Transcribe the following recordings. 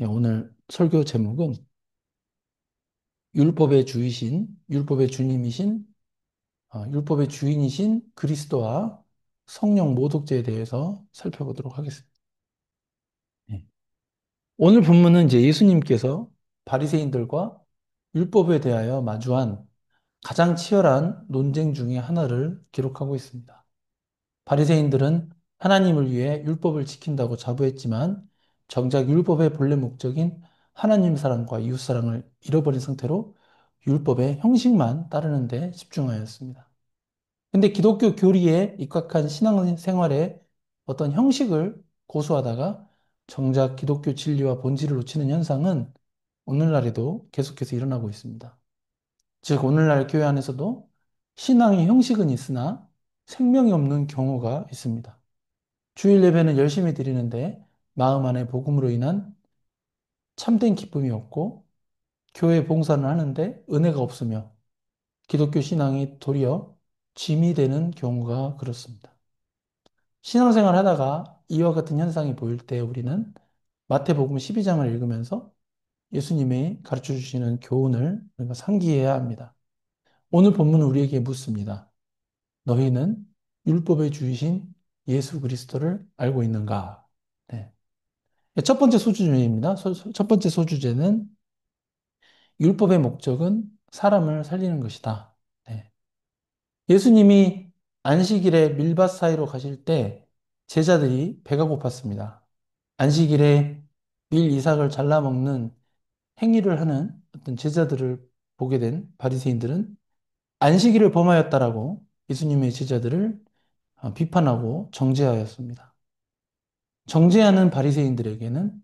예, 오늘 설교 제목은 율법의 주이신, 율법의 주님이신, 율법의 주인이신 그리스도와 성령 모독죄에 대해서 살펴보도록 하겠습니다. 예. 오늘 본문은 이제 예수님께서 바리새인들과 율법에 대하여 마주한 가장 치열한 논쟁 중에 하나를 기록하고 있습니다. 바리새인들은 하나님을 위해 율법을 지킨다고 자부했지만 정작 율법의 본래 목적인 하나님 사랑과 이웃 사랑을 잃어버린 상태로 율법의 형식만 따르는 데 집중하였습니다. 근데 기독교 교리에 입각한 신앙생활의 어떤 형식을 고수하다가 정작 기독교 진리와 본질을 놓치는 현상은 오늘날에도 계속해서 일어나고 있습니다. 즉, 오늘날 교회 안에서도 신앙의 형식은 있으나 생명이 없는 경우가 있습니다. 주일 예배는 열심히 드리는데 마음 안에 복음으로 인한 참된 기쁨이 없고 교회 봉사는 하는데 은혜가 없으며 기독교 신앙이 도리어 짐이 되는 경우가 그렇습니다. 신앙생활 하다가 이와 같은 현상이 보일 때 우리는 마태복음 12장을 읽으면서 예수님이 가르쳐 주시는 교훈을 우리가 상기해야 합니다. 오늘 본문은 우리에게 묻습니다. 너희는 율법의 주이신 예수 그리스도를 알고 있는가? 네. 첫 번째 소주제입니다. 첫 번째 소주제는 율법의 목적은 사람을 살리는 것이다. 네. 예수님이 안식일에 밀밭 사이로 가실 때 제자들이 배가 고팠습니다. 안식일에 밀 이삭을 잘라 먹는 행위를 하는 어떤 제자들을 보게 된 바리새인들은 안식일을 범하였다라고 예수님의 제자들을 비판하고 정죄하였습니다. 정죄하는 바리새인들에게는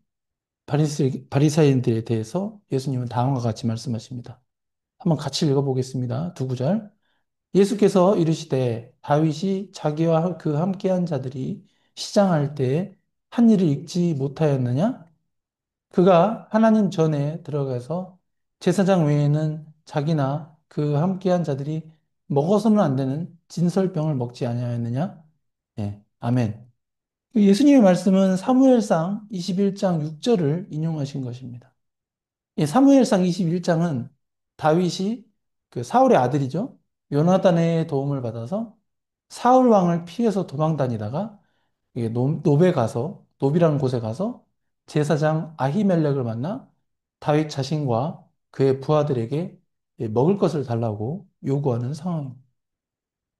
바리새인들에 대해서 예수님은 다음과 같이 말씀하십니다. 한번 같이 읽어보겠습니다. 두 구절. 예수께서 이르시되 다윗이 자기와 그 함께한 자들이 시장할 때에 한 일을 읽지 못하였느냐? 그가 하나님 전에 들어가서 제사장 외에는 자기나 그 함께한 자들이 먹어서는 안 되는 진설병을 먹지 아니하였느냐? 예, 아멘. 예수님의 말씀은 사무엘상 21장 6절을 인용하신 것입니다. 이 사무엘상 21장은 다윗이 그 사울의 아들이죠. 요나단의 도움을 받아서 사울 왕을 피해서 도망 다니다가 이게 노베 가서 노비라는 곳에 가서 제사장 아히멜렉을 만나 다윗 자신과 그의 부하들에게 먹을 것을 달라고 요구하는 상황입니다.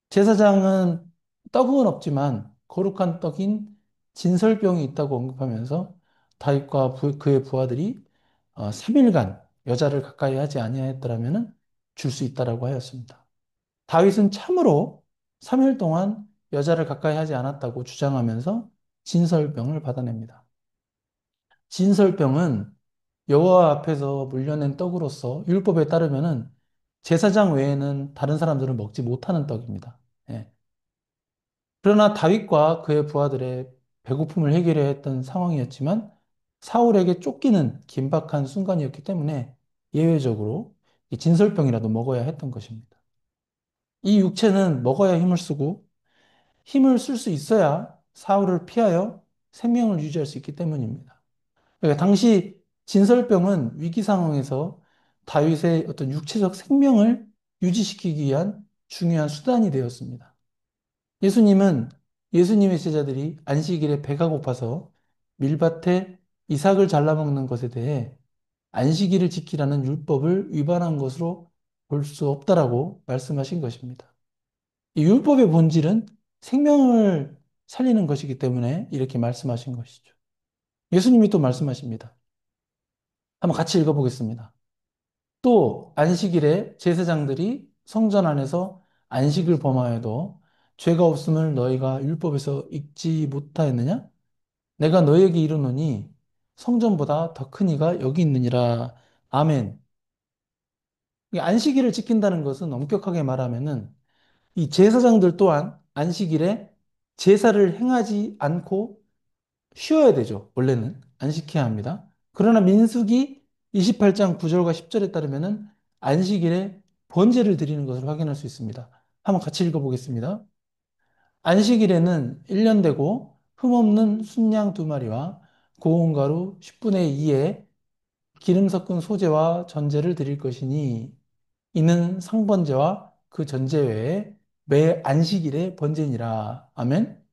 제사장은 떡은 없지만 거룩한 떡인 진설병이 있다고 언급하면서 다윗과 그의 부하들이 3일간 여자를 가까이 하지 아니하였더라면 줄 수 있다라고 하였습니다. 다윗은 참으로 3일 동안 여자를 가까이 하지 않았다고 주장하면서 진설병을 받아냅니다. 진설병은 여호와 앞에서 물려낸 떡으로서 율법에 따르면은 제사장 외에는 다른 사람들은 먹지 못하는 떡입니다. 예. 그러나 다윗과 그의 부하들의 배고픔을 해결해야 했던 상황이었지만 사울에게 쫓기는 긴박한 순간이었기 때문에 예외적으로 이 진설병이라도 먹어야 했던 것입니다. 이 육체는 먹어야 힘을 쓰고 힘을 쓸 수 있어야 사울을 피하여 생명을 유지할 수 있기 때문입니다. 그러니까 당시 진설병은 위기 상황에서 다윗의 어떤 육체적 생명을 유지시키기 위한 중요한 수단이 되었습니다. 예수님은 예수님의 제자들이 안식일에 배가 고파서 밀밭에 이삭을 잘라먹는 것에 대해 안식일을 지키라는 율법을 위반한 것으로 볼 수 없다라고 말씀하신 것입니다. 이 율법의 본질은 생명을 살리는 것이기 때문에 이렇게 말씀하신 것이죠. 예수님이 또 말씀하십니다. 한번 같이 읽어보겠습니다. 또 안식일에 제사장들이 성전 안에서 안식을 범하여도 죄가 없음을 너희가 율법에서 읽지 못하였느냐? 내가 너희에게 이르노니 성전보다 더 큰 이가 여기 있느니라. 아멘. 이 안식일을 지킨다는 것은 엄격하게 말하면은 이 제사장들 또한 안식일에 제사를 행하지 않고 쉬어야 되죠. 원래는 안식해야 합니다. 그러나 민수기 28장 9절과 10절에 따르면은 안식일에 번제를 드리는 것을 확인할 수 있습니다. 한번 같이 읽어보겠습니다. 안식일에는 1년 되고 흠없는 순양 두 마리와 고운 가루 10분의 2에 기름 섞은 소재와 전제를 드릴 것이니 이는 상번제와 그 전제 외에 매 안식일에 번제니라. 아멘.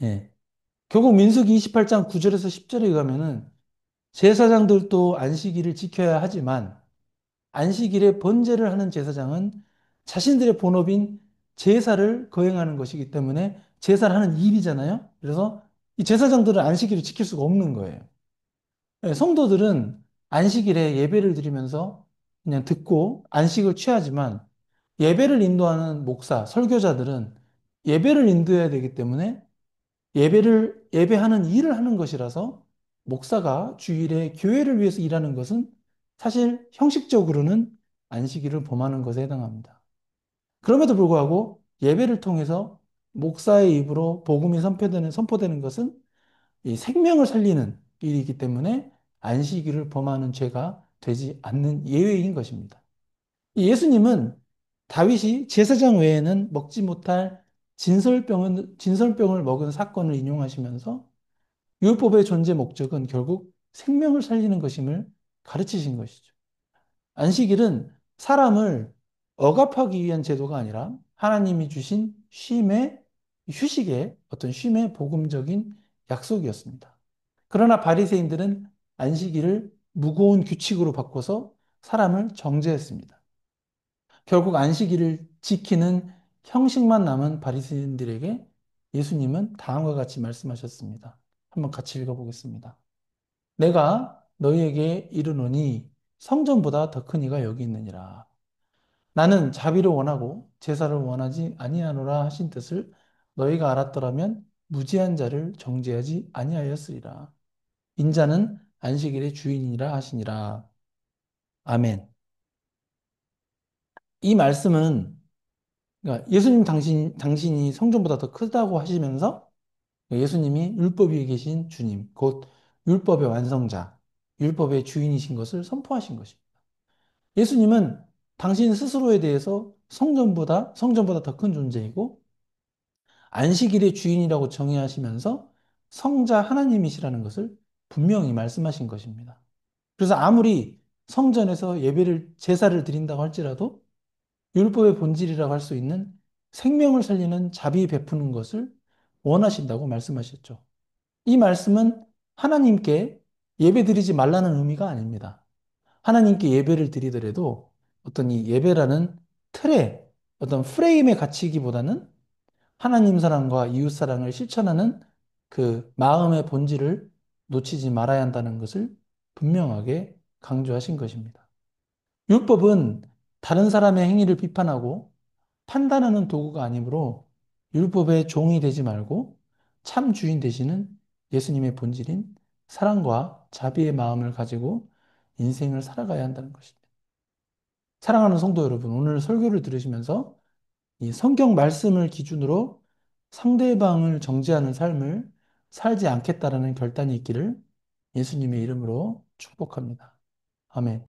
예. 결국 민수기 28장 9절에서 10절에 가면은 제사장들도 안식일을 지켜야 하지만 안식일에 번제를 하는 제사장은 자신들의 본업인 제사를 거행하는 것이기 때문에 제사를 하는 일이잖아요. 그래서 이 제사장들은 안식일을 지킬 수가 없는 거예요. 예, 성도들은 안식일에 예배를 드리면서 그냥 듣고 안식을 취하지만 예배를 인도하는 목사, 설교자들은 예배를 인도해야 되기 때문에 예배하는 일을 하는 것이라서 목사가 주일에 교회를 위해서 일하는 것은 사실 형식적으로는 안식일을 범하는 것에 해당합니다. 그럼에도 불구하고 예배를 통해서 목사의 입으로 복음이 선포되는 것은 이 생명을 살리는 일이기 때문에 안식일을 범하는 죄가 되지 않는 예외인 것입니다. 이 예수님은 다윗이 제사장 외에는 먹지 못할 진설병을 먹은 사건을 인용하시면서 율법의 존재 목적은 결국 생명을 살리는 것임을 가르치신 것이죠. 안식일은 사람을 억압하기 위한 제도가 아니라 하나님이 주신 휴식의 어떤 쉼의 복음적인 약속이었습니다. 그러나 바리새인들은 안식일을 무거운 규칙으로 바꿔서 사람을 정죄했습니다. 결국 안식일을 지키는 형식만 남은 바리새인들에게 예수님은 다음과 같이 말씀하셨습니다. 한번 같이 읽어보겠습니다. 내가 너희에게 이르노니 성전보다 더 큰 이가 여기 있느니라. 나는 자비를 원하고 제사를 원하지 아니하노라 하신 뜻을 너희가 알았더라면 무지한 자를 정죄하지 아니하였으리라. 인자는 안식일의 주인이라 하시니라. 아멘. 이 말씀은 그러니까 예수님 당신이 성전보다 더 크다고 하시면서 예수님이 율법 위에 계신 주님, 곧 율법의 완성자, 율법의 주인이신 것을 선포하신 것입니다. 예수님은 당신 스스로에 대해서 성전보다 더 큰 존재이고 안식일의 주인이라고 정의하시면서 성자 하나님이시라는 것을 분명히 말씀하신 것입니다. 그래서 아무리 성전에서 제사를 드린다고 할지라도 율법의 본질이라고 할 수 있는 생명을 살리는 자비 베푸는 것을 원하신다고 말씀하셨죠. 이 말씀은 하나님께 예배 드리지 말라는 의미가 아닙니다. 하나님께 예배를 드리더라도 어떤 이 예배라는 틀에 어떤 프레임에 갇히기보다는 하나님 사랑과 이웃 사랑을 실천하는 그 마음의 본질을 놓치지 말아야 한다는 것을 분명하게 강조하신 것입니다. 율법은 다른 사람의 행위를 비판하고 판단하는 도구가 아니므로 율법의 종이 되지 말고 참 주인 되시는 예수님의 본질인 사랑과 자비의 마음을 가지고 인생을 살아가야 한다는 것입니다. 사랑하는 성도 여러분, 오늘 설교를 들으시면서 이 성경 말씀을 기준으로 상대방을 정죄하는 삶을 살지 않겠다라는 결단이 있기를 예수님의 이름으로 축복합니다. 아멘.